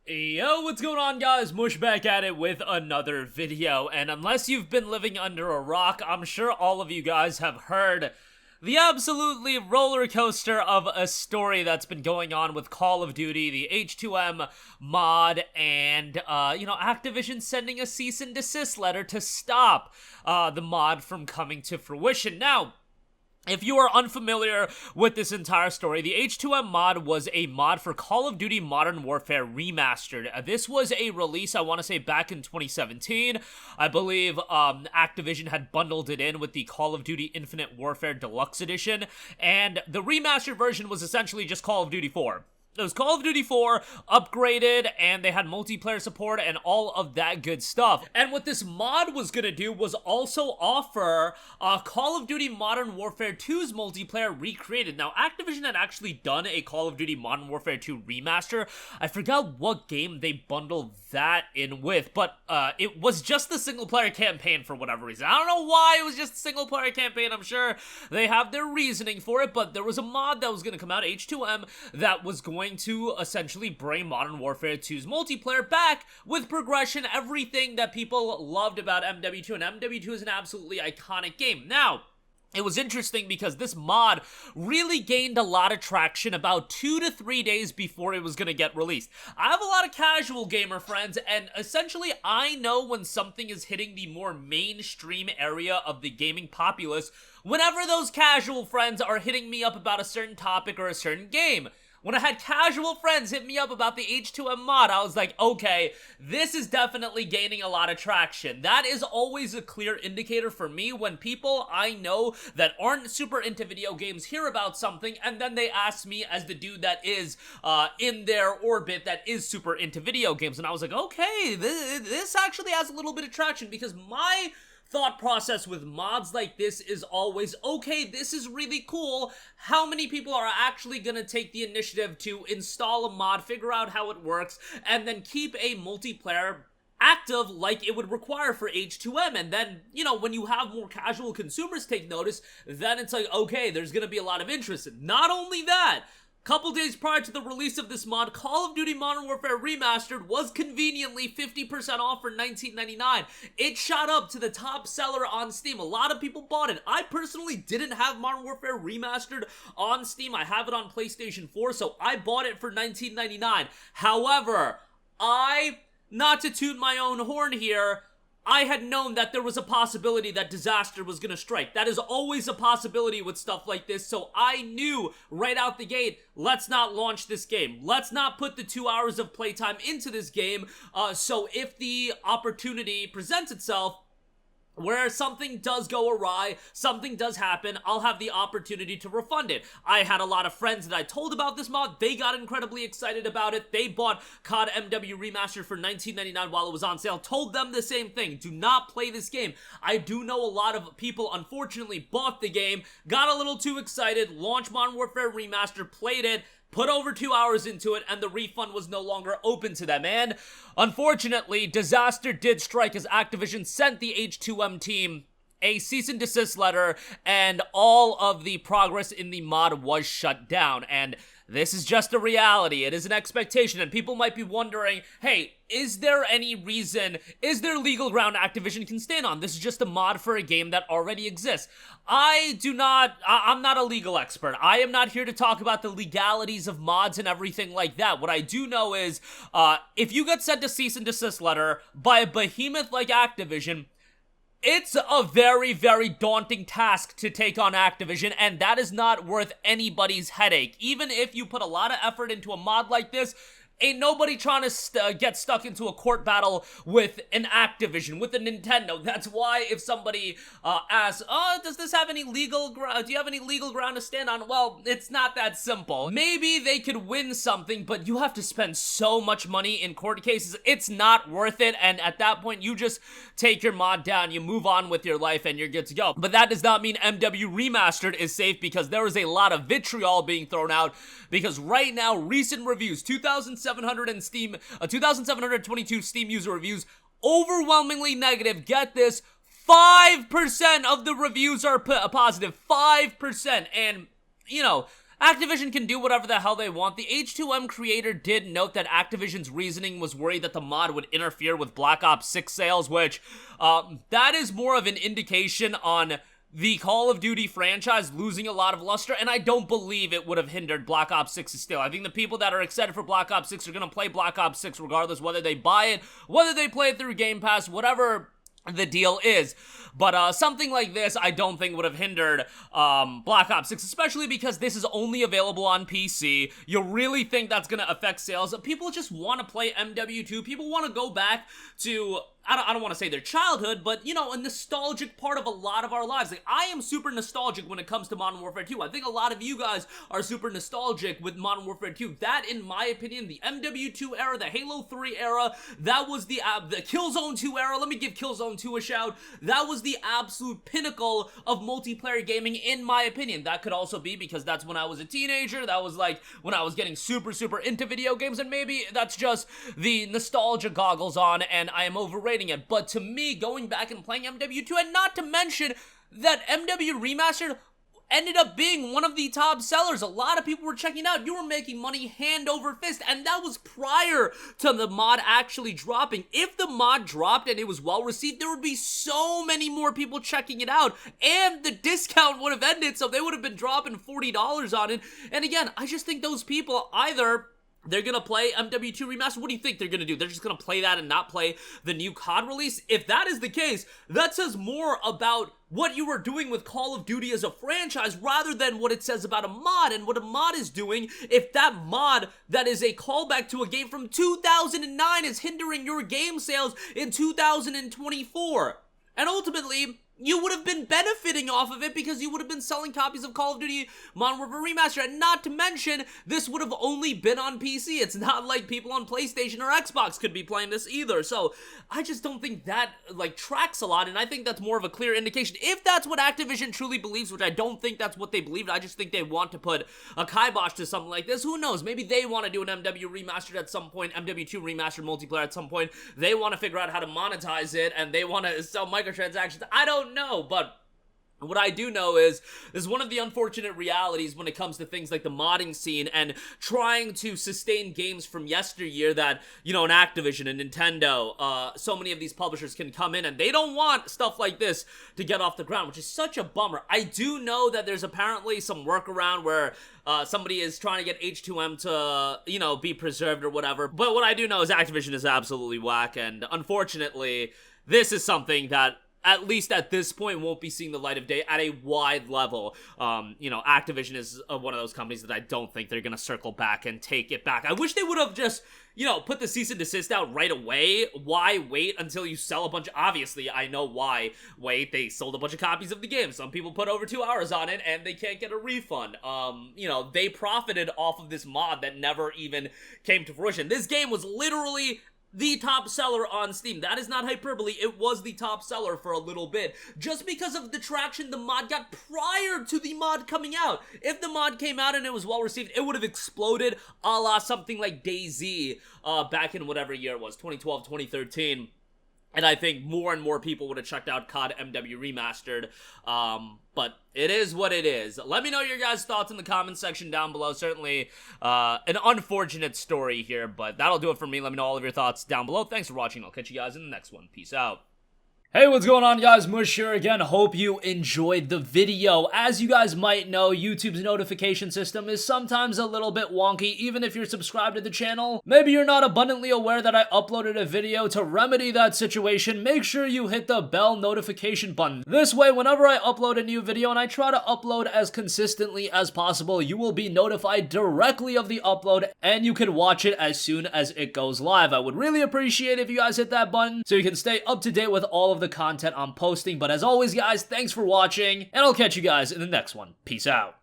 Yo, what's going on, guys? Mush back at it with another video, and unless you've been living under a rock, I'm sure all of you guys have heard the absolutely roller coaster of a story that's been going on with Call of Duty, the H2M mod, and, Activision sending a cease and desist letter to stop the mod from coming to fruition. Now, if you are unfamiliar with this entire story, the H2M mod was a mod for Call of Duty Modern Warfare Remastered. This was a release, I want to say, back in 2017. I believe Activision had bundled it in with the Call of Duty Infinite Warfare Deluxe Edition, and the remastered version was essentially just Call of Duty 4. It was Call of Duty 4 upgraded, and they had multiplayer support and all of that good stuff. And what this mod was gonna do was also offer Call of Duty Modern Warfare 2's multiplayer recreated. Now, Activision had actually done a Call of Duty Modern Warfare 2 remaster. I forgot what game they bundled that in with, but it was just the single-player campaign for whatever reason. I don't know why it was just a single-player campaign. I'm sure they have their reasoning for it, but there was a mod that was gonna come out, H2M, that was going to essentially bring Modern Warfare 2's multiplayer back with progression, everything that people loved about MW2, and MW2 is an absolutely iconic game. Now, it was interesting because this mod really gained a lot of traction about 2 to 3 days before it was going to get released. I have a lot of casual gamer friends, and essentially I know when something is hitting the more mainstream area of the gaming populace whenever those casual friends are hitting me up about a certain topic or a certain game. When I had casual friends hit me up about the H2M mod, I was like, okay, this is definitely gaining a lot of traction. That is always a clear indicator for me when people I know that aren't super into video games hear about something, and then they ask me as the dude that is in their orbit that is super into video games. And I was like, okay, this actually has a little bit of traction, because my thought process with mods like this is always, okay, this is really cool. How many people are actually gonna take the initiative to install a mod, figure out how it works, and then keep a multiplayer active like it would require for H2M? And then, when you have more casual consumers take notice, then it's like, okay, there's gonna be a lot of interest. Not only that, couple days prior to the release of this mod, Call of Duty Modern Warfare Remastered was conveniently 50% off for $19.99. It shot up to the top seller on Steam. A lot of people bought it. I personally didn't have Modern Warfare Remastered on Steam. I have it on PlayStation 4, so I bought it for $19.99. However, not to toot my own horn here, I had known that there was a possibility that disaster was gonna strike. That is always a possibility with stuff like this, so I knew right out the gate, let's not launch this game. Let's not put the 2 hours of playtime into this game, so if the opportunity presents itself, where something does go awry, something does happen, I'll have the opportunity to refund it. I had a lot of friends that I told about this mod. They got incredibly excited about it. They bought COD MW Remastered for $19.99 while it was on sale. Told them the same thing. Do not play this game. I do know a lot of people, unfortunately, bought the game, got a little too excited, launched Modern Warfare Remastered, played it, put over 2 hours into it, and the refund was no longer open to them. And unfortunately, disaster did strike as Activision sent the H2M team a cease and desist letter, and all of the progress in the mod was shut down. And this is just a reality. It is an expectation, and people might be wondering, hey, is there any reason, is there legal ground Activision can stand on? This is just a mod for a game that already exists. I'm not a legal expert. I am not here to talk about the legalities of mods and everything like that. What I do know is, if you get sent a cease and desist letter by a behemoth like Activision, it's a very, very daunting task to take on Activision, and that is not worth anybody's headache. Even if you put a lot of effort into a mod like this, ain't nobody trying to get stuck into a court battle with an Activision, with a Nintendo. That's why if somebody asks, does this have any legal ground? Do you have any legal ground to stand on? Well, it's not that simple. Maybe they could win something, but you have to spend so much money in court cases. It's not worth it, and at that point, you just take your mod down, you move on with your life, and you're good to go. But that does not mean MW Remastered is safe, because there is a lot of vitriol being thrown out, because right now, recent reviews, 2,722 Steam user reviews, overwhelmingly negative. Get this, 5% of the reviews are positive. 5%. And, Activision can do whatever the hell they want. The H2M creator did note that Activision's reasoning was worried that the mod would interfere with Black Ops 6 sales, which, that is more of an indication on the Call of Duty franchise losing a lot of luster, and I don't believe it would have hindered Black Ops 6's sale. I think the people that are excited for Black Ops 6 are going to play Black Ops 6 regardless, whether they buy it, whether they play it through Game Pass, whatever the deal is. But something like this I don't think would have hindered Black Ops 6, especially because this is only available on PC. You really think that's going to affect sales? People just want to play MW2. People want to go back to, I don't want to say their childhood, but, you know, a nostalgic part of a lot of our lives. Like, I am super nostalgic when it comes to Modern Warfare 2. I think a lot of you guys are super nostalgic with Modern Warfare 2. That, in my opinion, the MW2 era, the Halo 3 era, that was the Killzone 2 era. Let me give Killzone 2 a shout. That was the absolute pinnacle of multiplayer gaming, in my opinion. That could also be because that's when I was a teenager. That was like when I was getting super into video games, and maybe that's just the nostalgia goggles on and I am overrating it. But to me, going back and playing MW2, and not to mention that MW Remastered ended up being one of the top sellers. A lot of people were checking out. You were making money hand over fist, and that was prior to the mod actually dropping. If the mod dropped and it was well received, there would be so many more people checking it out, and the discount would have ended, so they would have been dropping $40 on it. And again, I just think those people either they're gonna play MW2 Remastered. What do you think they're gonna do? They're just gonna play that and not play the new COD release? If that is the case, that says more about what you were doing with Call of Duty as a franchise rather than what it says about a mod. And what a mod is doing, if that mod that is a callback to a game from 2009 is hindering your game sales in 2024. And ultimately, you would have been benefiting off of it because you would have been selling copies of Call of Duty Modern Warfare Remastered, and not to mention, this would have only been on PC. It's not like people on PlayStation or Xbox could be playing this either, so I just don't think that, like, tracks a lot, and I think that's more of a clear indication. If that's what Activision truly believes, which I don't think that's what they believed, I just think they want to put a kibosh to something like this. Who knows? Maybe they want to do an MW Remastered at some point, MW2 Remastered multiplayer at some point. They want to figure out how to monetize it, and they want to sell microtransactions. I don't know, but what I do know is one of the unfortunate realities when it comes to things like the modding scene and trying to sustain games from yesteryear that, you know, an Activision and Nintendo, so many of these publishers can come in and they don't want stuff like this to get off the ground, which is such a bummer. I do know that there's apparently some workaround where somebody is trying to get H2M to, you know, be preserved or whatever, but what I do know is Activision is absolutely whack, and unfortunately, this is something that at least at this point, won't be seeing the light of day at a wide level. You know, Activision is one of those companies that I don't think they're gonna circle back and take it back. I wish they would have just, you know, put the cease and desist out right away. Why wait until you sell a bunch of, obviously, I know why wait, they sold a bunch of copies of the game. Some people put over 2 hours on it and they can't get a refund. You know, they profited off of this mod that never even came to fruition. This game was literally the top seller on Steam. That is not hyperbole. It was the top seller for a little bit, just because of the traction the mod got prior to the mod coming out. If the mod came out and it was well received, it would have exploded a la something like DayZ back in whatever year it was, 2012, 2013. And I think more and more people would have checked out COD MW Remastered. But it is what it is. Let me know your guys' thoughts in the comment section down below. Certainly an unfortunate story here, but that'll do it for me. Let me know all of your thoughts down below. Thanks for watching. I'll catch you guys in the next one. Peace out. Hey, what's going on, guys? Mush here again. Hope you enjoyed the video. As you guys might know, YouTube's notification system is sometimes a little bit wonky, even if you're subscribed to the channel. Maybe you're not abundantly aware that I uploaded a video. To remedy that situation, make sure you hit the bell notification button. This way, whenever I upload a new video, and I try to upload as consistently as possible, you will be notified directly of the upload, and you can watch it as soon as it goes live. I would really appreciate if you guys hit that button so you can stay up to date with all of the content I'm posting. But as always, guys, thanks for watching, and I'll catch you guys in the next one. Peace out.